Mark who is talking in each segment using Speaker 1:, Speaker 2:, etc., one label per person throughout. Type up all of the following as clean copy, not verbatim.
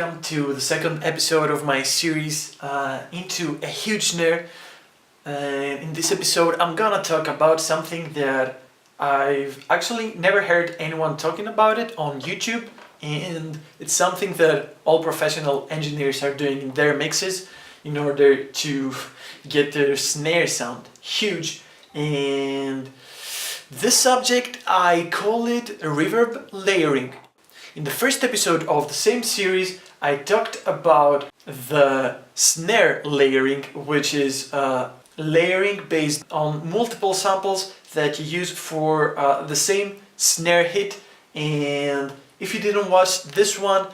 Speaker 1: welcome to the second episode of my series into a huge snare. In this episode I'm gonna talk about something that I've actually never heard anyone talking about it on YouTube, and it's something that all professional engineers are doing in their mixes in order to get their snare sound huge. And this subject, I call it reverb layering. In the first episode of the same series, I talked about the snare layering, which is layering based on multiple samples that you use for the same snare hit. And if you didn't watch this one,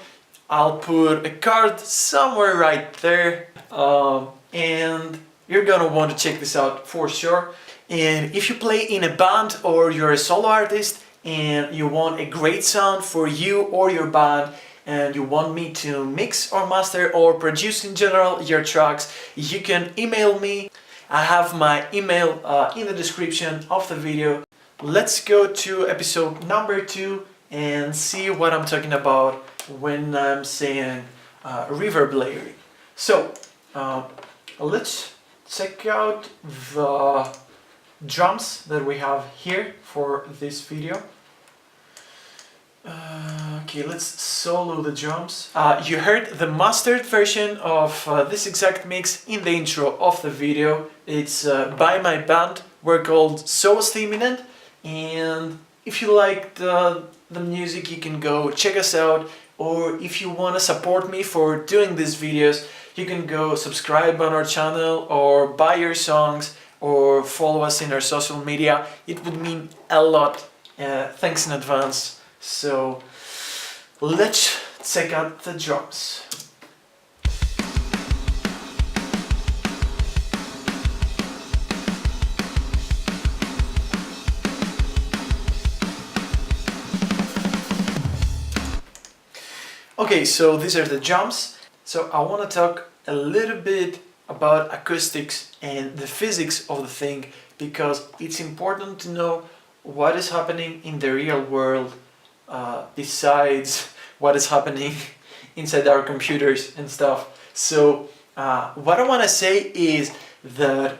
Speaker 1: I'll put a card somewhere right there, and you're gonna want to check this out for sure. And if you play in a band or you're a solo artist and you want a great sound for you or your band, and you want me to mix or master or produce in general your tracks, you can email me. I have my email in the description of the video. Let's go to episode number 2 and see what I'm talking about when I'm saying reverb layering. So let's check out the drums that we have here for this video. Okay, let's solo the drums. You heard the mastered version of this exact mix in the intro of the video. It's by my band. We're called So Stimulant, and if you like the music, you can go check us out. Or if you want to support me for doing these videos, you can go subscribe on our channel or buy your songs or follow us in our social media. It would mean a lot. Thanks in advance. So let's check out the drums. Okay, so these are the drums. So I want to talk a little bit about acoustics and the physics of the thing, because it's important to know what is happening in the real world besides what is happening inside our computers and stuff. So what I want to say is that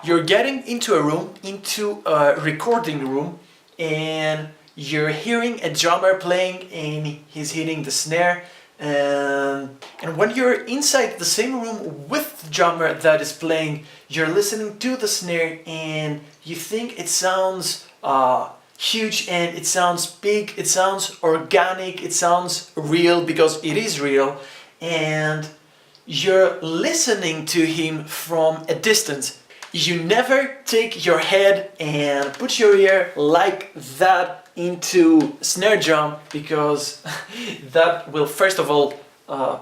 Speaker 1: you're getting into a room, into a recording room, and you're hearing a drummer playing and he's hitting the snare. And when you're inside the same room with the drummer that is playing, you're listening to the snare and you think it sounds huge and it sounds big, it sounds organic, it sounds real, because it is real, and you're listening to him from a distance. You never take your head and put your ear like that into snare drum, because that will first of all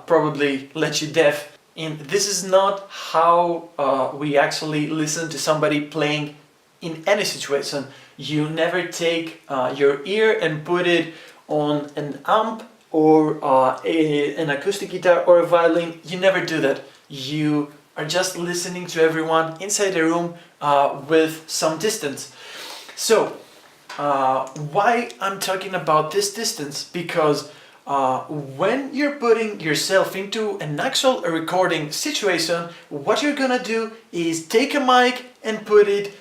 Speaker 1: probably let you deaf. And this is not how we actually listen to somebody playing in any situation. You never take your ear and put it on an amp or an acoustic guitar or a violin. You never do that. You are just listening to everyone inside the room with some distance. So why I'm talking about this distance? Because when you're putting yourself into an actual recording situation, what you're gonna do is take a mic and put it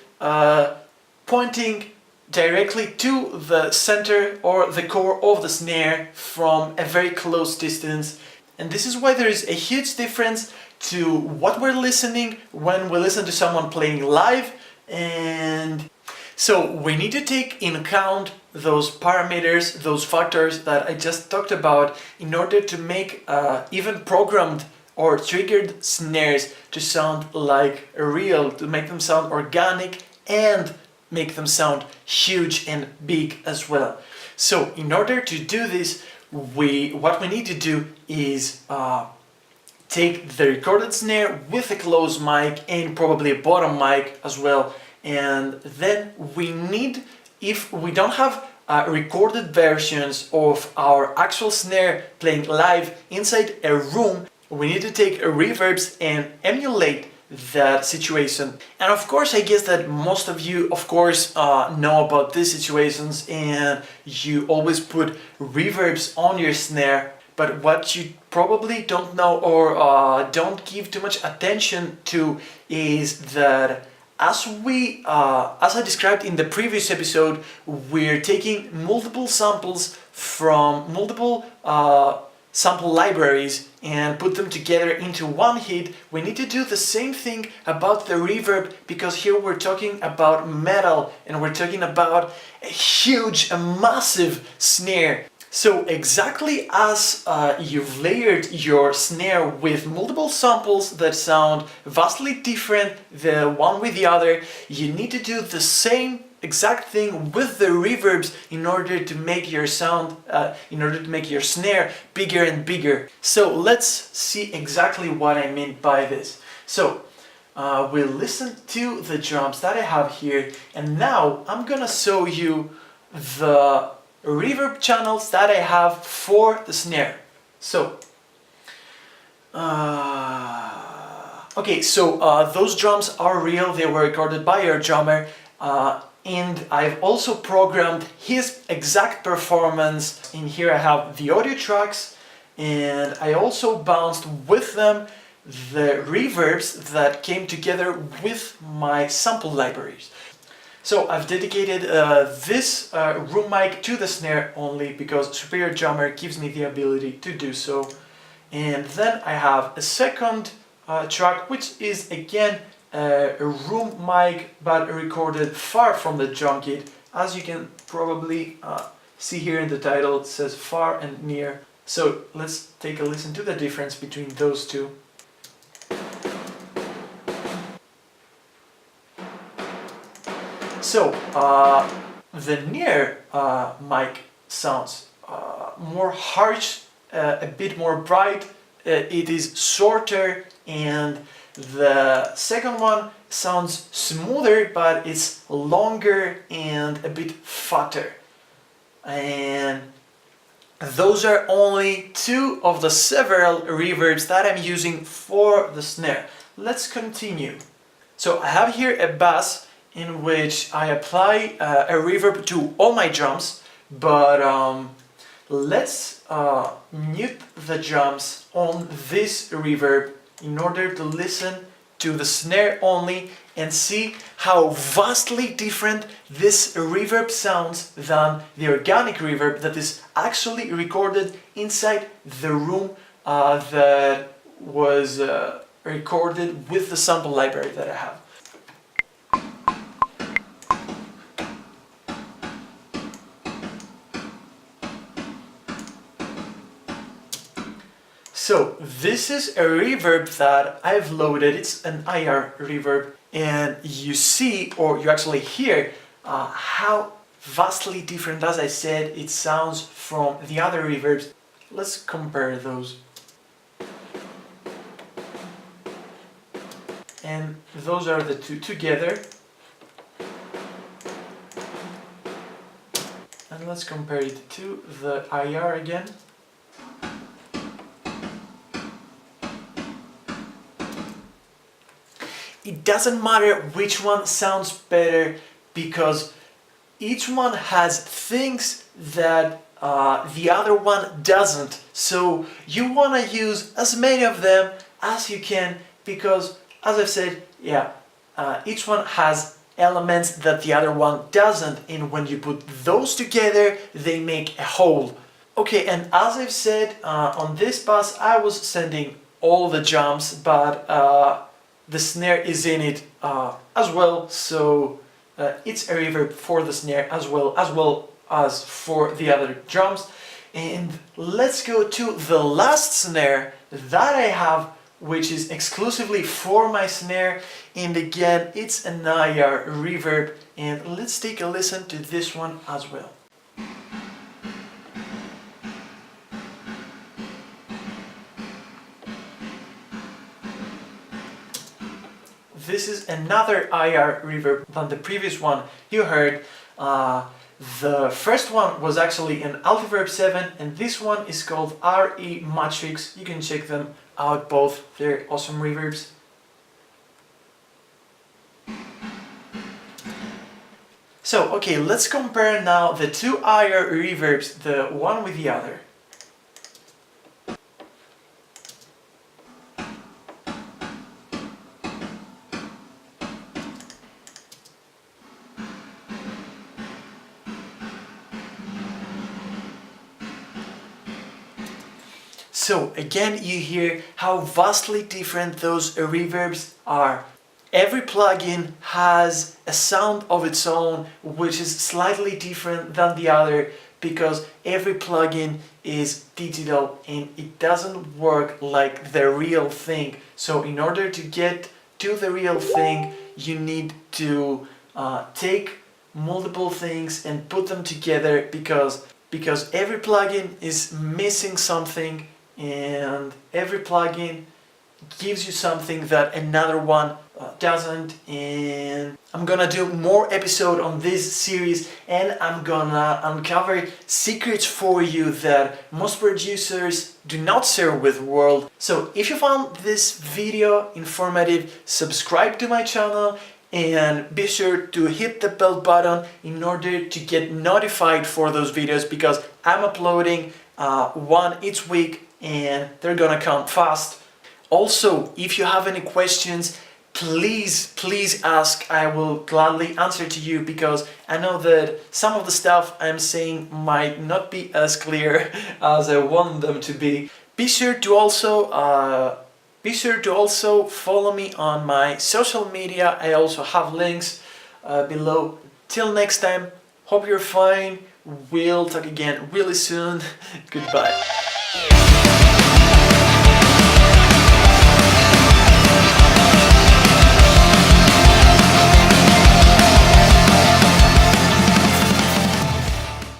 Speaker 1: pointing directly to the center or the core of the snare from a very close distance. And this is why there is a huge difference to what we're listening when we listen to someone playing live. And so we need to take in account those parameters, those factors that I just talked about, in order to make even programmed or triggered snares to sound like real, to make them sound organic and make them sound huge and big as well. So in order to do this, what we need to do is take the recorded snare with a closed mic and probably a bottom mic as well. And then we need, if we don't have recorded versions of our actual snare playing live inside a room, we need to take reverbs and emulate that situation. And of course, I guess that most of you, of course, know about these situations, and you always put reverbs on your snare. But what you probably don't know or don't give too much attention to is that as I described in the previous episode, we're taking multiple samples from multiple sample libraries and put them together into one hit. We need to do the same thing about the reverb, because here we're talking about metal and we're talking about a huge, a massive snare. So exactly as you've layered your snare with multiple samples that sound vastly different the one with the other, you need to do the same exact thing with the reverbs in order to make your sound, in order to make your snare bigger and bigger. So let's see exactly what I mean by this. So we'll listen to the drums that I have here, and now I'm gonna show you the reverb channels that I have for the snare. So okay, so those drums are real, they were recorded by our drummer, and I've also programmed his exact performance. In here I have the audio tracks, and I also bounced with them the reverbs that came together with my sample libraries. So I've dedicated this room mic to the snare only because Superior Drummer gives me the ability to do so. And then I have a second track, which is again a room mic but recorded far from the drum kit. As you can probably see here in the title, it says far and near. So let's take a listen to the difference between those two. So, the near mic sounds more harsh, a bit more bright, it is shorter, and the second one sounds smoother, but it's longer and a bit fatter. And those are only two of the several reverbs that I'm using for the snare. Let's continue. So I have here a bass in which I apply a reverb to all my drums, but let's mute the drums on this reverb in order to listen to the snare only and see how vastly different this reverb sounds than the organic reverb that is actually recorded inside the room that was recorded with the sample library that I have. So this is a reverb that I've loaded, it's an IR reverb, and you see, or you actually hear, how vastly different, as I said, it sounds from the other reverbs. Let's compare those. And those are the two together. And let's compare it to the IR again. It doesn't matter which one sounds better, because each one has things that the other one doesn't. So you want to use as many of them as you can, because, as I've said, yeah, each one has elements that the other one doesn't, and when you put those together, they make a whole. Okay, and as I've said, on this pass I was sending all the jumps, but the snare is in it as well, so it's a reverb for the snare as well as for the other drums. And let's go to the last snare that I have, which is exclusively for my snare, and again it's an IR reverb, and let's take a listen to this one as well. This is another IR reverb than the previous one you heard. The first one was actually an Altiverb 7, and this one is called RE Matrix. You can check them out both, they're awesome reverbs. So, okay, let's compare now the two IR reverbs, the one with the other. So again, you hear how vastly different those reverbs are. Every plugin has a sound of its own which is slightly different than the other, because every plugin is digital and it doesn't work like the real thing. So in order to get to the real thing, you need to take multiple things and put them together, because every plugin is missing something, and every plugin gives you something that another one doesn't. And I'm gonna do more episode on this series, and I'm gonna uncover secrets for you that most producers do not share with the world. So if you found this video informative, subscribe to my channel and be sure to hit the bell button in order to get notified for those videos, because I'm uploading one each week and they're gonna come fast. Also, if you have any questions, please ask. I will gladly answer to you, because I know that some of the stuff I'm saying might not be as clear as I want them to be. Be sure to also follow me on my social media. I also have links below. Till next time, hope you're fine. We'll talk again really soon. Goodbye.